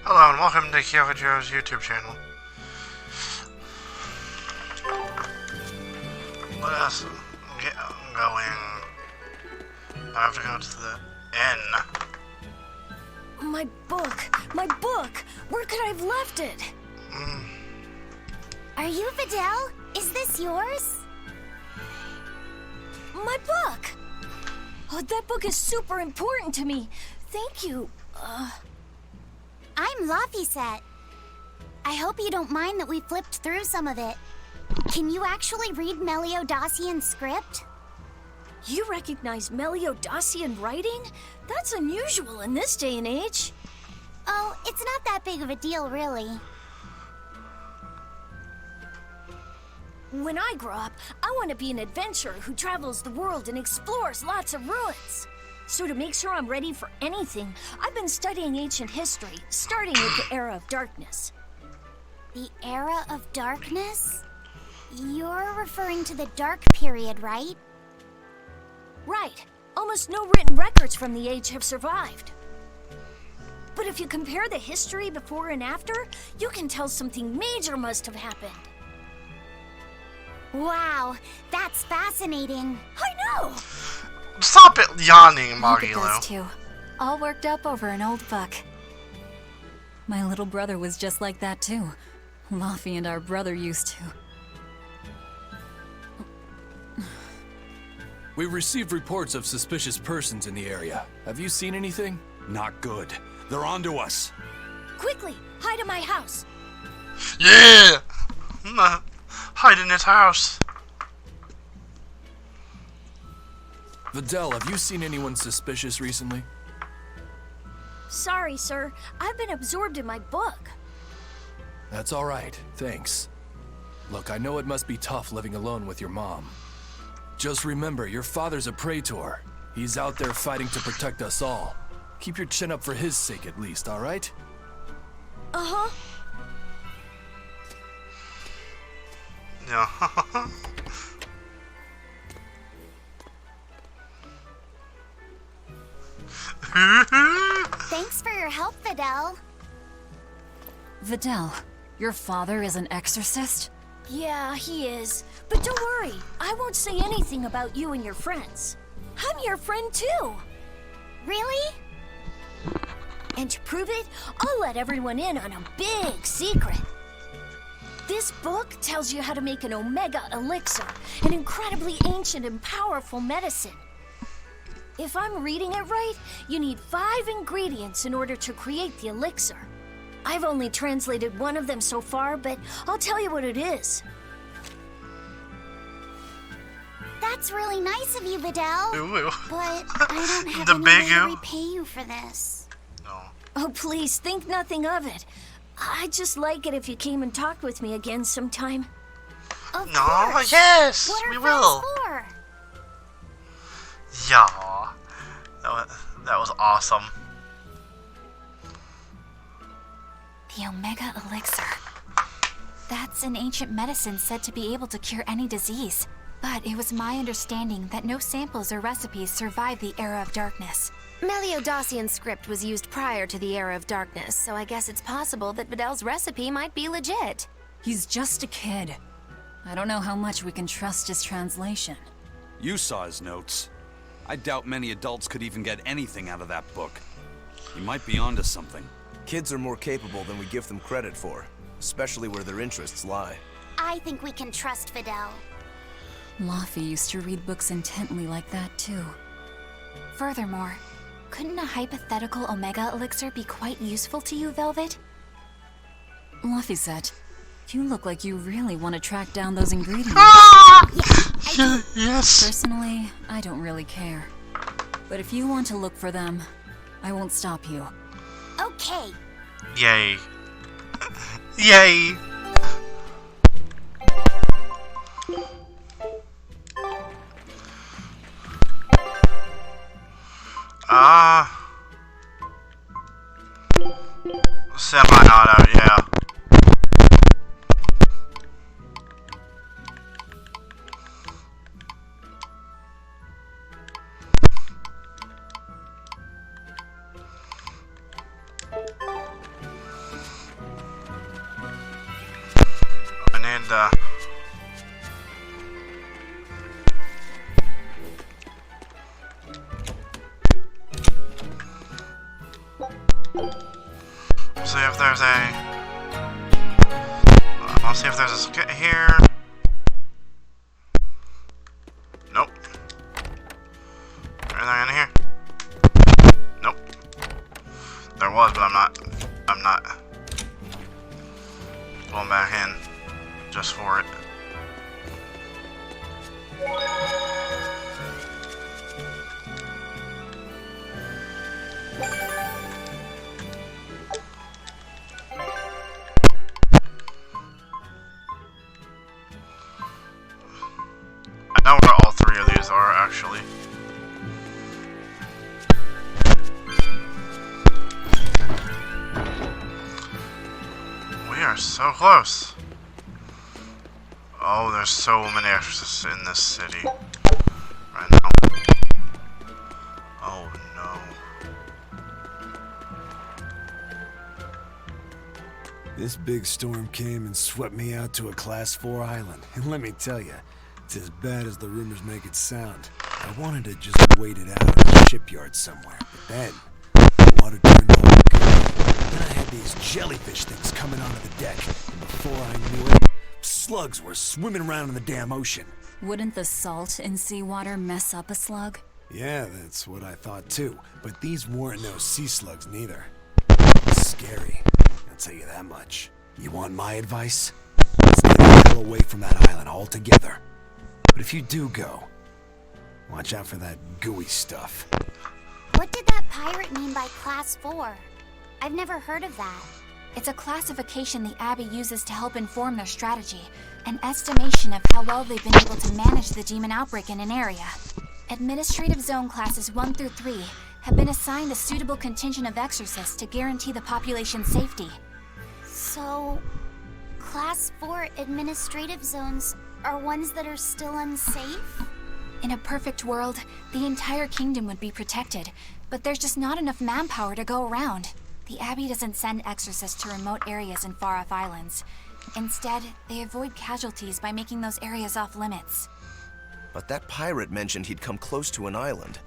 Hello and welcome to Kyojo's YouTube channel. Let us get going. I have to go to the inn. My book! My book! Where could I have left it? Are you Videl? Is this yours? My book! Oh, that book is super important to me. Thank you. I'm Laphicet. I hope you don't mind that we flipped through some of it. Can you actually read Meliodacian script? You recognize Meliodacian writing? That's unusual in this day and age. Oh, it's not that big of a deal, really. When I grow up, I want to be an adventurer who travels the world and explores lots of ruins. So to make sure I'm ready for anything, I've been studying ancient history, starting with the Era of Darkness. The Era of Darkness? You're referring to the Dark Period, right? Right. Almost no written records from the age have survived. But if you compare the history before and after, you can tell something major must have happened. Wow, that's fascinating. I know! Stop it yawning, Look at those Magilo. two, all worked up over an old book. My little brother was just like that too. Laffy and our brother used to. We received reports of suspicious persons in the area. Have you seen anything? Not good. They're onto us. Quickly, hide in my house. Yeah! Hide in his house. Videl, have you seen anyone suspicious recently? Sorry, sir. I've been absorbed in my book. That's all right, thanks. Look, I know it must be tough living alone with your mom. Just remember, your father's a praetor. He's out there fighting to protect us all. Keep your chin up for his sake at least, all right? Uh-huh. Yeah. Thanks for your help, Videl. Videl, your father is an exorcist? Yeah, he is. But don't worry, I won't say anything about you and your friends. I'm your friend too. Really? And to prove it, I'll let everyone in on a big secret. This book tells you how to make an Omega Elixir, an incredibly ancient and powerful medicine. If I'm reading it right, you need 5 ingredients in order to create the elixir. I've only translated one of them so far, but I'll tell you what it is. That's really nice of you, Videl. Ooh. But I don't have The any big way to ooh. repay you for this. No. Oh, please, think nothing of it. I'd just like it if you came and talked with me again sometime. Of No, course. yes, What are we friends will. for? Yeah. That was awesome. The Omega Elixir. That's an ancient medicine said to be able to cure any disease. But it was my understanding that no samples or recipes survived the Era of Darkness. Meliodacian script was used prior to the Era of Darkness, so I guess it's possible that Videl's recipe might be legit. He's just a kid. I don't know how much we can trust his translation. You saw his notes. I doubt many adults could even get anything out of that book. He might be onto something. Kids are more capable than we give them credit for, especially where their interests lie. I think we can trust Videl. Laffy used to read books intently like that too. Furthermore, couldn't a hypothetical Omega Elixir be quite useful to you, Velvet? Laphicet, you look like you really want to track down those ingredients. Yes. Personally, I don't really care. But if you want to look for them, I won't stop you. Okay. Yay. Yay. Semi-auto, yeah. See if there's a... I'll see if there's a skit here. Nope. Anything in here? Nope. There was, but I'm not going back in just for it. I know where all three of these are, actually. We are so close. Oh, there's so many exorcists in this city right now. Oh no. This big storm came and swept me out to a Class 4 island. And let me tell you, it's as bad as the rumors make it sound. I wanted to just wait it out in a shipyard somewhere, but then the water turned all good. Then I had these jellyfish things coming onto the deck, and before I knew it, slugs were swimming around in the damn ocean. Wouldn't the salt in seawater mess up a slug? Yeah, that's what I thought too, but these weren't no sea slugs neither. Scary, I'll tell you that much. You want my advice? Stay the hell away from that island altogether. But if you do go, watch out for that gooey stuff. What did that pirate mean by Class 4? I've never heard of that. It's a classification the Abbey uses to help inform their strategy, an estimation of how well they've been able to manage the demon outbreak in an area. Administrative Zone Classes 1 through 3 have been assigned a suitable contingent of exorcists to guarantee the population's safety. So, Class 4 administrative zones are ones that are still unsafe? In a perfect world, the entire kingdom would be protected, but there's just not enough manpower to go around. The Abbey doesn't send exorcists to remote areas and far-off islands. Instead, they avoid casualties by making those areas off-limits. But that pirate mentioned he'd come close to an island.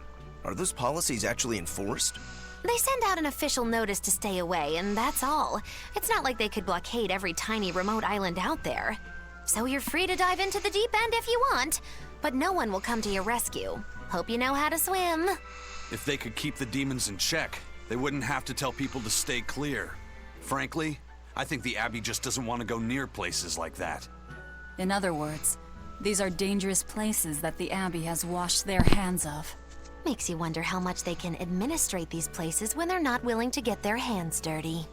Are those policies actually enforced? They send out an official notice to stay away, and that's all. It's not like they could blockade every tiny remote island out there. So you're free to dive into the deep end if you want, but no one will come to your rescue. Hope you know how to swim. If they could keep the demons in check, they wouldn't have to tell people to stay clear. Frankly, I think the Abbey just doesn't want to go near places like that. In other words, these are dangerous places that the Abbey has washed their hands of. Makes you wonder how much they can administrate these places when they're not willing to get their hands dirty.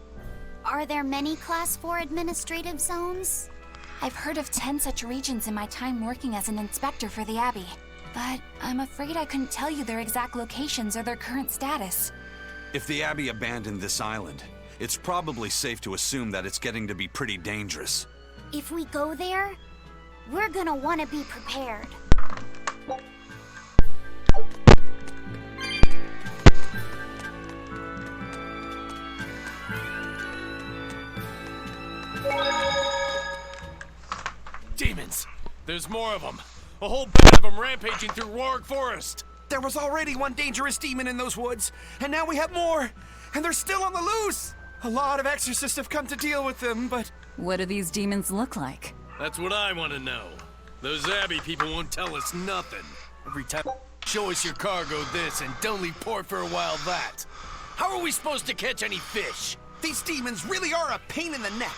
Are there many Class 4 administrative zones? I've heard of 10 such regions in my time working as an inspector for the Abbey, but I'm afraid I couldn't tell you their exact locations or their current status. If the Abbey abandoned this island, it's probably safe to assume that it's getting to be pretty dangerous. If we go there, we're gonna want to be prepared. Demons! There's more of them. A whole band of them rampaging through Roark Forest. There was already one dangerous demon in those woods, and now we have more, and they're still on the loose. A lot of exorcists have come to deal with them, but... What do these demons look like? That's what I want to know. Those Abbey people won't tell us nothing. Every time, show us your cargo this, and don't leave port for a while that. How are we supposed to catch any fish? These demons really are a pain in the neck.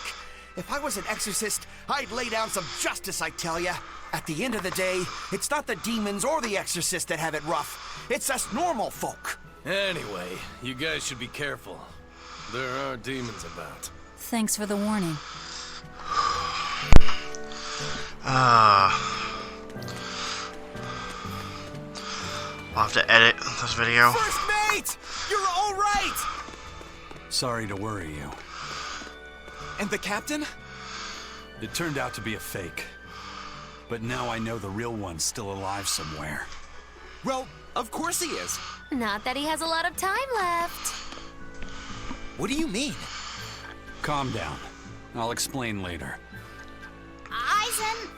If I was an exorcist, I'd lay down some justice, I tell ya. At the end of the day, it's not the demons or the exorcists that have it rough. It's us normal folk. Anyway, you guys should be careful. There are demons about. Thanks for the warning. I'll have to edit this video. First mate! You're all right! Sorry to worry you. And the captain? It turned out to be a fake. But now I know the real one's still alive somewhere. Well, of course he is. Not that he has a lot of time left. What do you mean? Calm down. I'll explain later. I Madison?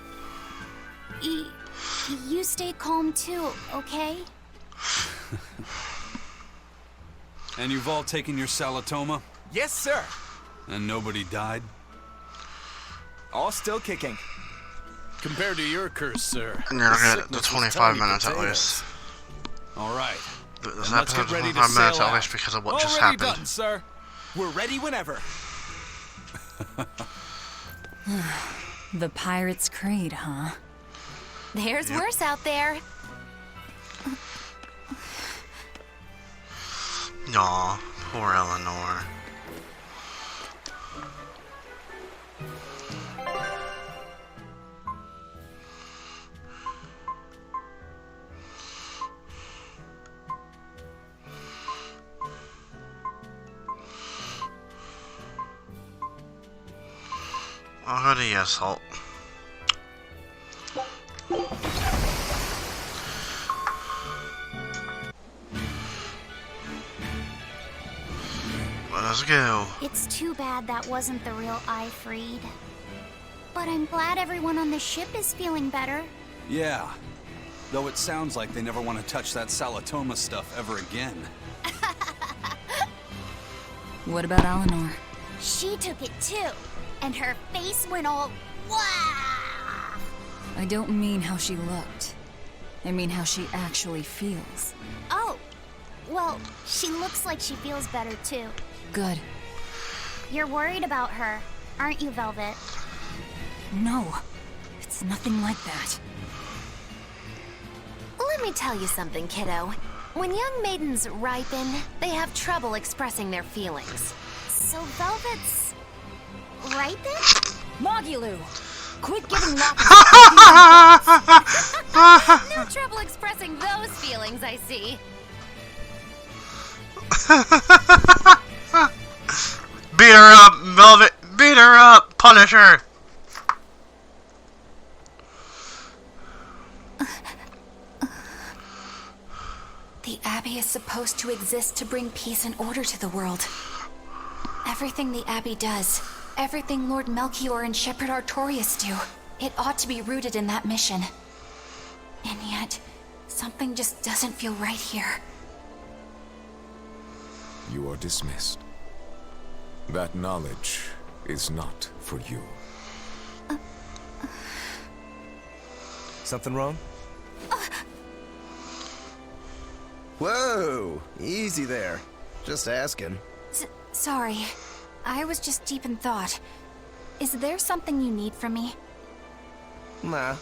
You stay calm too, okay? And you've all taken your Salatoma? Yes, sir. And nobody died? All still kicking. Compared to your curse, sir. And you're the gonna get the sickness was 25 tiny minutes at potatoes. least. All right. This Then let's episode's get ready to 25 minutes sail at out. least because of what just Already happened. done, sir. We're ready whenever. The Pirate's Creed, huh? There's worse out there. Aw, poor Eleanor. I'll go to yes, Salt. Let's go. It's too bad that wasn't the real I freed. But I'm glad everyone on the ship is feeling better. Yeah. Though it sounds like they never want to touch that Salatoma stuff ever again. What about Eleanor? She took it too, and her face went all wow. I don't mean how she looked. I mean how she actually feels. Oh, well, she looks like she feels better too. Good. You're worried about her, aren't you, Velvet? No, it's nothing like that. Let me tell you something, kiddo. When young maidens ripen, they have trouble expressing their feelings. So Velvet's ripen? Mogulu! Quit giving Locke No trouble expressing those feelings, I see. Beat her up, Velvet! Beat her up! Punish her! The Abbey is supposed to exist to bring peace and order to the world. Everything the Abbey does, everything Lord Melchior and Shepherd Artorias do, it ought to be rooted in that mission. And yet, something just doesn't feel right here. You are dismissed. That knowledge is not for you. Something wrong? Whoa! Easy there. Just asking. Sorry. I was just deep in thought. Is there something you need from me? Nah.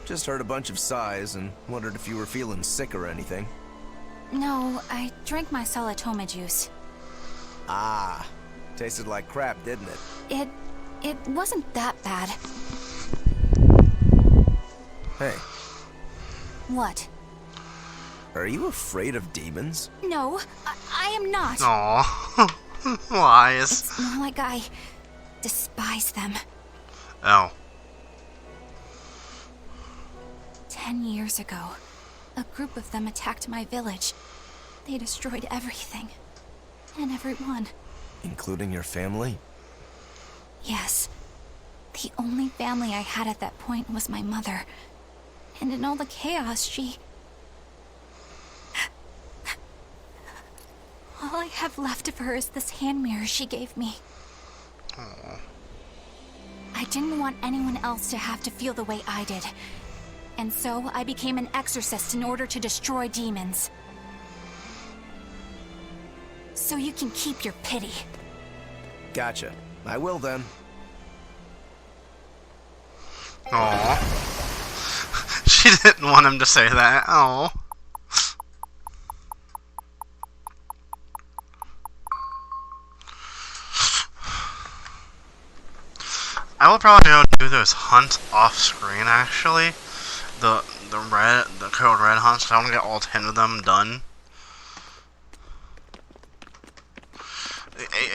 Just heard a bunch of sighs and wondered if you were feeling sick or anything. No, I drank my Salatoma juice. Ah. Tasted like crap, didn't it? It wasn't that bad. Hey, What? are you afraid of demons? No, I am not. Aw. Lies. It's more like I despise them. Oh. 10 years ago, a group of them attacked my village. They destroyed everything. And everyone. Including your family? Yes. The only family I had at that point was my mother. And in all the chaos, she... All I have left of her is this hand mirror she gave me. Aww. I didn't want anyone else to have to feel the way I did. And so I became an exorcist in order to destroy demons. So you can keep your pity. Gotcha. I will then. Aww. She didn't want him to say that. Oh. I will probably go do those hunts off screen actually. The code red hunts. I want to get all 10 of them done.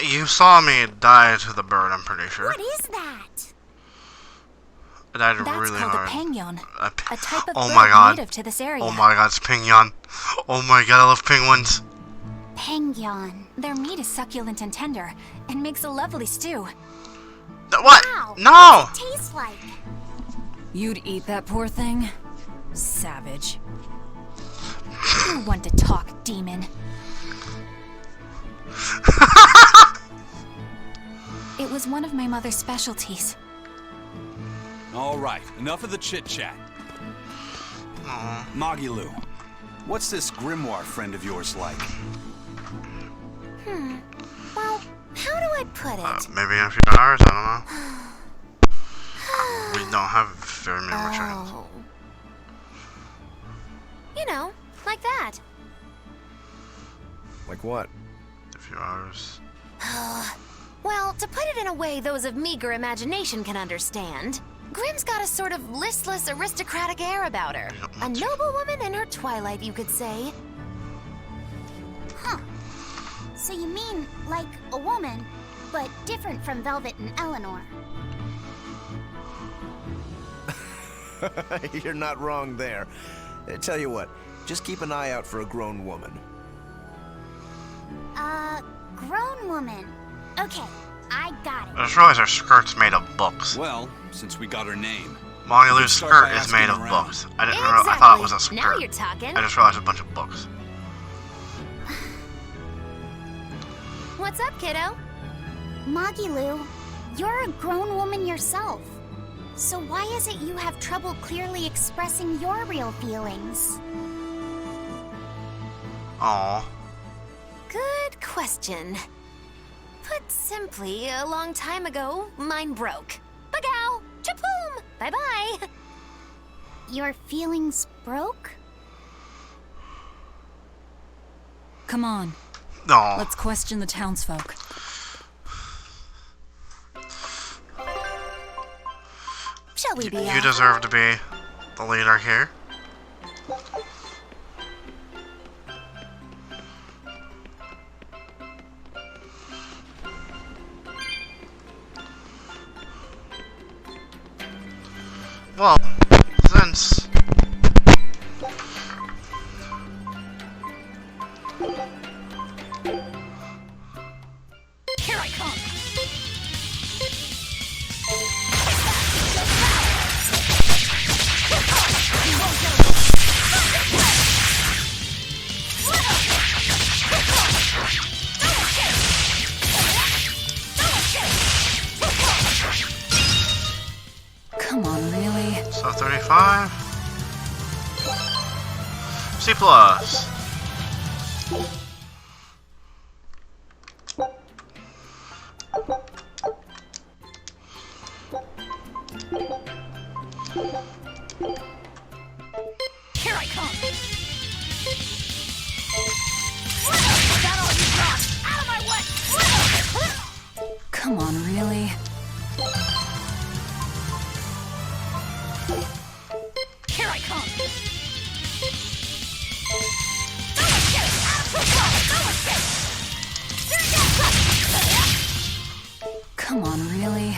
You saw me die to the bird, I'm pretty sure. What is that? I died That's really called hard. a penguin, a type of Oh bird my god. native to this area. Oh my god, it's Pingyan. Oh my god, I love penguins. Penguin. Their meat is succulent and tender, and makes a lovely stew. What? Wow. No! What's it taste like? You'd eat that poor thing? Savage. You're one to talk, demon. It was one of my mother's specialties. All right, enough of the chit-chat. Magilu, what's this grimoire friend of yours like? Well, how do I put it? Maybe in a few hours, I don't know. We don't have very many more turns. Oh. You know, like that. Like what? A few hours. Well, to put it in a way those of meager imagination can understand, Grimm's got a sort of listless, aristocratic air about her. A noble woman in her twilight, you could say. Huh. So you mean like a woman, but different from Velvet and Eleanor. You're not wrong there. Tell you what, just keep an eye out for a grown woman. Grown woman. Okay, I got it. I just realized her skirt's made of books. Well, since we got her name. Magilu's start by skirt is made of asking around. books. I didn't realize, I thought it was a skirt. Now you're talking. I just realized a bunch of books. What's up, kiddo? Magilu, you're a grown woman yourself. So why is it you have trouble clearly expressing your real feelings? Aww. Good question. Put simply, a long time ago, mine broke. Bagow! Chapoom! Bye-bye! Your feelings broke? Come on. No. Let's question the townsfolk. Shall we be You deserve to be the leader here. Well, since Here I come! Come on, really? so 35. C plus. Here I come! Is that all you got? Out of my way! Come on, really? Here I come! Come on, really?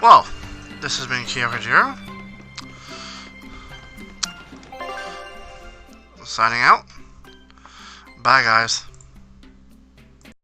Well, this has been Kyokujiro. Signing out. Bye, guys.